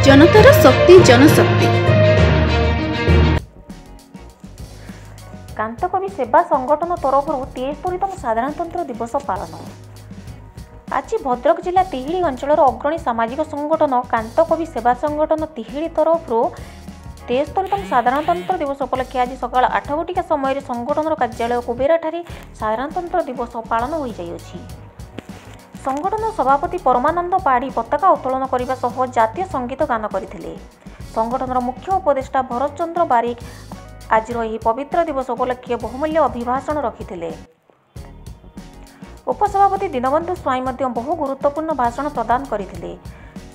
जनतार शक्ति जनशक्ति। कांतकवि सेवा संगठन तरफ 73तम साधारणतंत्र दिवस पालन। आज भद्रक जिला तिहिड़ी अंचल अग्रणी सामाजिक संगठन कांतकवि सेवा संगठन तिहिड़ी तरफ 73तम साधारणतंत्र दिवस उपलक्षे आज सकाल 8 घटिका समय संगठन कार्यालय कुबेराठारे साधारणतंत्र दिवस पालन हो जाइछि। संगठन सभापति परमानंद पाढ़ी पताका उत्तोलन करने सह जातीय संगीत गान करथिले। संगठन मुख्य उपदेष्टा भरत चंद्र बारिक आज यह पवित्र दिवस उपलक्षे बहुमूल्य अभिभाषण रखिथिले। उपसभापति दीनबंधु स्वाई बहु गुरुत्वपूर्ण भाषण प्रदान करथिले।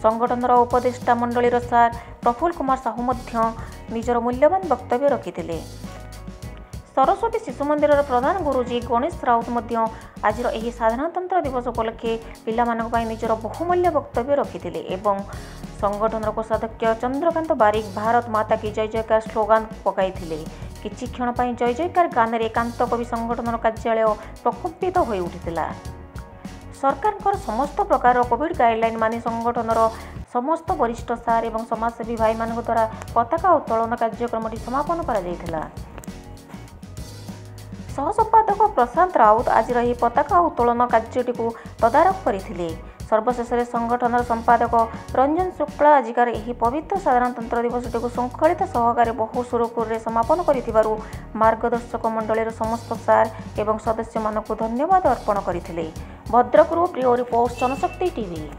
संगठन उपदेष्टा मंडलीर सार प्रफुल्ल कुमार साहू निजर मूल्यवान वक्तव्य रखिथिले। सरस्वती शिशु मंदिर प्रधान गुरुजी गणेश राउत आज यह साधारणतंत्र दिवस उपलक्षे पिलामानक निजर बहुमूल्य वक्तव्य रखिथिले एवं संगठन कोषाध्यक्ष चंद्रकांत बारिक भारत माता की जय जयकार स्लोगान पकाइथिले। किछि क्षण पई जय जयकार गान रे कांतकवि संगठन कार्यालय प्रकम्पित हो उठिथिला। सरकार समस्त प्रकार कोविड गाइडलाइन मानि संगठन समस्त वरिष्ठ सार एवं समाजसेवी भाई मान द्वारा पताका उत्तोलन कार्यक्रम समापन करा जायथिला। सहसंपादक प्रशांत राउत आज यह पताका उत्तोलन कार्यटी तदारख करथिले। सर्वशेष संगठन संपादक रंजन शुक्ला आजिकार यह पवित्र साधारणतंत्र दिवस टी श्रृंखलित सहकार बहु सुरखुर समापन करिथिबारु मार्गदर्शक मंडलीर समस्त सार एवं सदस्य मानक धन्यवाद अर्पण करथिले। भद्रकरू ब्यूरो रिपोर्ट जनशक्ति टीवी।